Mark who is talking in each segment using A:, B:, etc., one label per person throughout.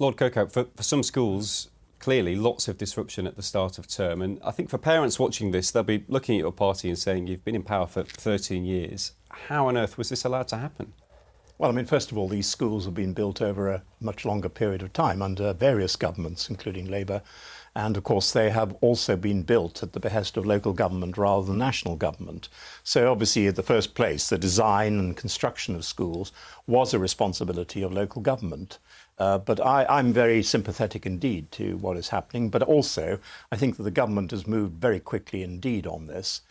A: Lord Kirkhope, for some schools, clearly lots of disruption at the start of term. And I think for parents watching this, they'll be looking at your party and saying, you've been in power for 13 years. How on earth was this allowed to happen?
B: Well, I mean, first of all, these schools have been built over a much longer period of time under various governments, including Labour. And of course, they have also been built at the behest of local government rather than national government. So obviously, at the first place, the design and construction of schools was a responsibility of local government. But I'm very sympathetic indeed to what is happening. But also, I think that the government has moved very quickly indeed on this.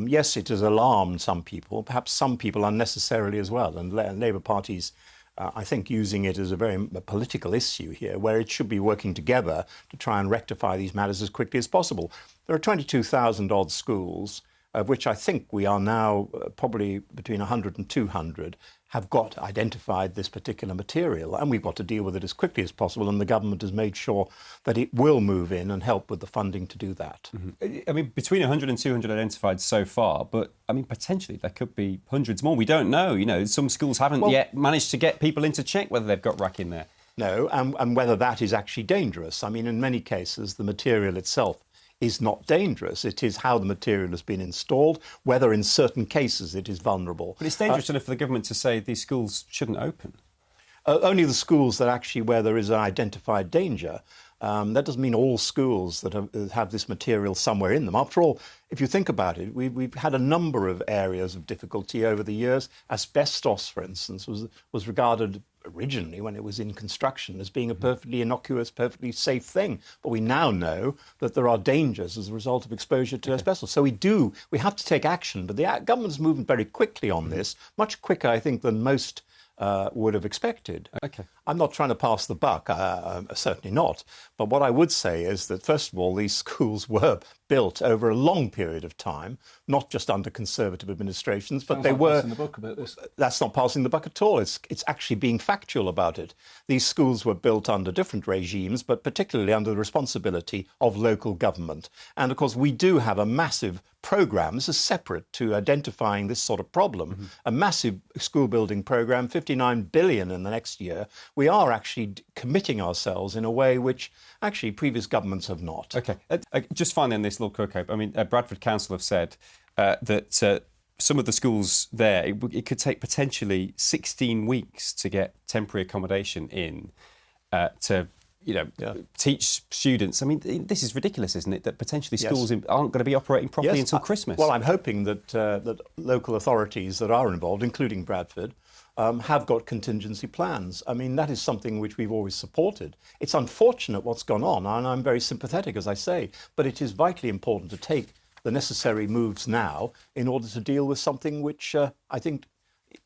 B: Yes, it has alarmed some people, perhaps some people unnecessarily as well. And Labour parties, I think, using it as a very political issue here, where it should be working together to try and rectify these matters as quickly as possible. There are 22,000 odd schools, of which I think we are now probably between 100 and 200 have got identified this particular material, and we've got to deal with it as quickly as possible, and the government has made sure that it will move in and help with the funding to do that.
A: Mm-hmm. I mean, between 100 and 200 identified so far, but I mean, potentially there could be hundreds more. We don't know. You know, some schools haven't yet managed to get people in to check whether they've got RAAC in there.
B: No, and whether that is actually dangerous. I mean, in many cases, the material itself is not dangerous. It is how the material has been installed, whether in certain cases it is vulnerable.
A: But it's dangerous enough for the government to say these schools shouldn't open.
B: Only the schools that actually where there is an identified danger. That doesn't mean all schools that have this material somewhere in them. After all, if you think about it, we've had a number of areas of difficulty over the years. Asbestos, for instance, was regarded originally, when it was in construction, as being a perfectly innocuous, perfectly safe thing. But we now know that there are dangers as a result of exposure to asbestos. So we have to take action. But the government's moving very quickly on this, much quicker, I think, than most would have expected.
A: Okay.
B: I'm not trying to pass the buck, certainly not. But what I would say is that, first of all, these schools were built over a long period of time, not just under Conservative administrations, but they were...
C: Passing the buck about this.
B: That's not passing the buck at all. It's actually being factual about it. These schools were built under different regimes, but particularly under the responsibility of local government. And, of course, we do have a massive programme. This is separate to identifying this sort of problem. A massive school building programme, 59 billion in the next year. We are actually committing ourselves in a way which actually previous governments have not.
A: OK. Just finally on this, Lord Kirkhope, I mean, Bradford Council have said that some of the schools there, it could take potentially 16 weeks to get temporary accommodation in to, teach students. I mean, this is ridiculous, isn't it, that potentially schools aren't going to be operating properly until Christmas?
B: Well, I'm hoping that local authorities that are involved, including Bradford, have got contingency plans. I mean, that is something which we've always supported. It's unfortunate what's gone on, and I'm very sympathetic, as I say, but it is vitally important to take the necessary moves now in order to deal with something which I think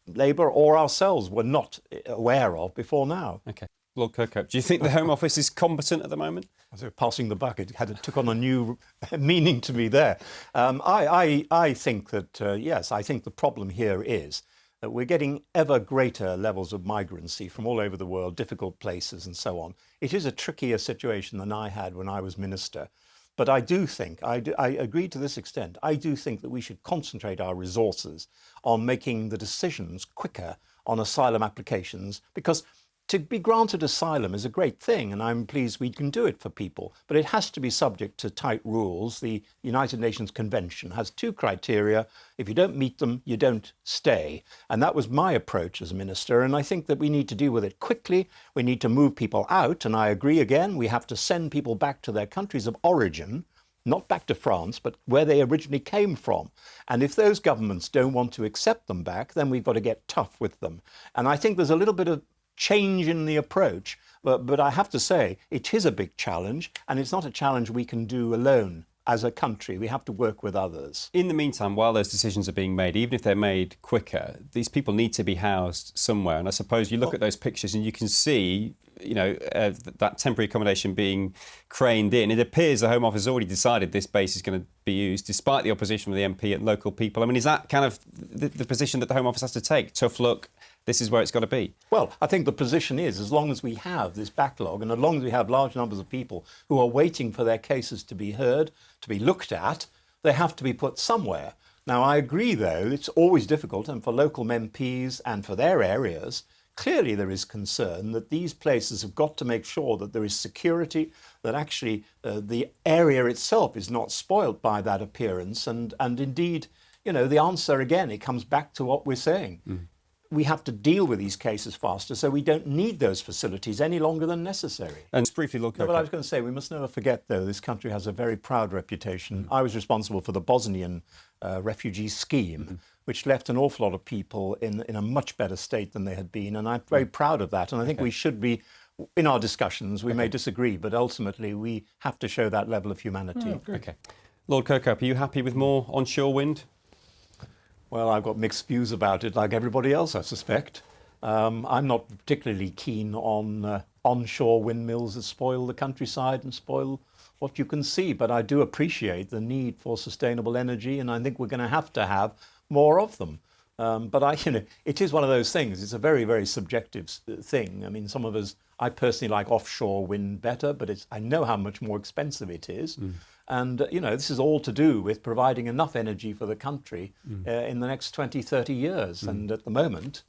B: Labour or ourselves were not aware of before now.
A: OK. Lord Kirkhope, do you think the Home Office is competent at the moment?
B: As they're passing the buck, it took on a new meaning to me there. I think that, yes, I think the problem here is that we're getting ever greater levels of migrancy from all over the world, difficult places and so on. It is a trickier situation than I had when I was minister. But I do think, I agree to this extent, I do think that we should concentrate our resources on making the decisions quicker on asylum applications, because to be granted asylum is a great thing, and I'm pleased we can do it for people, but it has to be subject to tight rules. The United Nations Convention has 2 criteria. If you don't meet them, you don't stay. And that was my approach as a minister, and I think that we need to deal with it quickly. We need to move people out, and I agree again, we have to send people back to their countries of origin, not back to France, but where they originally came from. And if those governments don't want to accept them back, then we've got to get tough with them. And I think there's a little bit of change in the approach, but I have to say it is a big challenge, and it's not a challenge we can do alone as a country. We have to work with others.
A: In the meantime, while those decisions are being made, even if they're made quicker, these people need to be housed somewhere. And I suppose you look at those pictures and you can see, that temporary accommodation being craned in. It appears the Home Office has already decided this base is going to be used, despite the opposition from the MP and local people. I mean, is that kind of the position that the Home Office has to take? Tough luck. This is where it's got to be.
B: Well, I think the position is, as long as we have this backlog and as long as we have large numbers of people who are waiting for their cases to be heard, to be looked at, they have to be put somewhere. Now, I agree, though, it's always difficult, and for local MPs and for their areas, clearly there is concern that these places have got to make sure that there is security, that actually the area itself is not spoilt by that appearance. And indeed, you know, the answer again, it comes back to what we're saying. We have to deal with these cases faster, so we don't need those facilities any longer than necessary.
A: And just briefly, Lord Kirkhope.
B: But I was going to say, we must never forget, though, this country has a very proud reputation. I was responsible for the Bosnian refugee scheme, which left an awful lot of people in a much better state than they had been, and I'm very proud of that. And I think we should be, in our discussions, we may disagree, but ultimately we have to show that level of humanity.
A: Okay. Lord Kirkhope, are you happy with more onshore wind?
B: Well, I've got mixed views about it, like everybody else, I suspect. I'm not particularly keen on onshore windmills that spoil the countryside and spoil what you can see, but I do appreciate the need for sustainable energy, and I think we're going to have more of them. But it is one of those things. It's a very, very subjective thing. I mean, some of us, I personally like offshore wind better, but I know how much more expensive it is. And, this is all to do with providing enough energy for the country in the next 20, 30 years. And at the moment,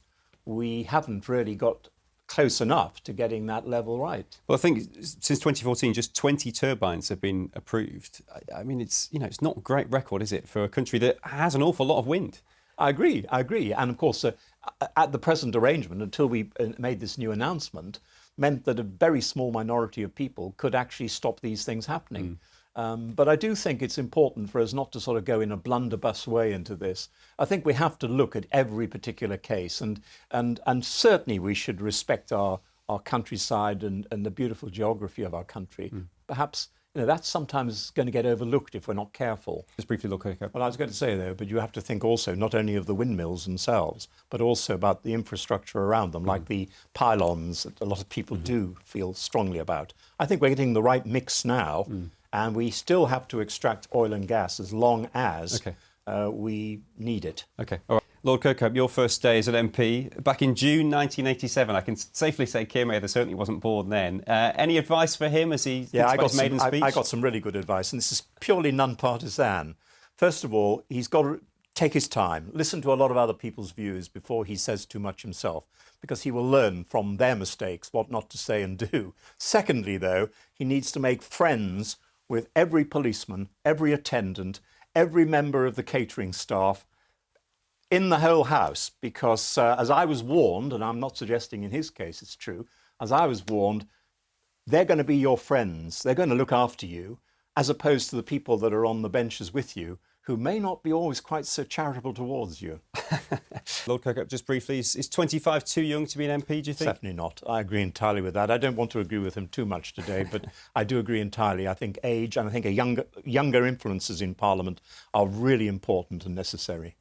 B: we haven't really got close enough to getting that level right.
A: Well, I think since 2014, just 20 turbines have been approved. I mean, it's not a great record, is it, for a country that has an awful lot of wind?
B: I agree. And of course, at the present arrangement, until we made this new announcement, meant that a very small minority of people could actually stop these things happening. But I do think it's important for us not to sort of go in a blunderbuss way into this. I think we have to look at every particular case, and certainly we should respect our countryside and the beautiful geography of our country. Perhaps that's sometimes going to get overlooked if we're not careful.
A: Just briefly, look.
B: Well, I was going to say, though, but you have to think also not only of the windmills themselves, but also about the infrastructure around them, like the pylons that a lot of people do feel strongly about. I think we're getting the right mix now, and we still have to extract oil and gas as long as we need it.
A: Okay, all right. Lord Kirkhope, your first day as an MP, back in June 1987. I can safely say Keir Mather certainly wasn't born then. Any advice for him as he thinks about his maiden speech?
B: I got some really good advice, and this is purely non-partisan. First of all, he's got to take his time, listen to a lot of other people's views before he says too much himself, because he will learn from their mistakes what not to say and do. Secondly, though, he needs to make friends with every policeman, every attendant, every member of the catering staff, in the whole house, because as I was warned, and I'm not suggesting in his case it's true, as I was warned, they're going to be your friends. They're going to look after you, as opposed to the people that are on the benches with you, who may not be always quite so charitable towards you.
A: Lord Kirkhope, just briefly, is 25 too young to be an MP, do you think?
B: Definitely not. I agree entirely with that. I don't want to agree with him too much today, but I do agree entirely. I think age and I think younger influences in Parliament are really important and necessary.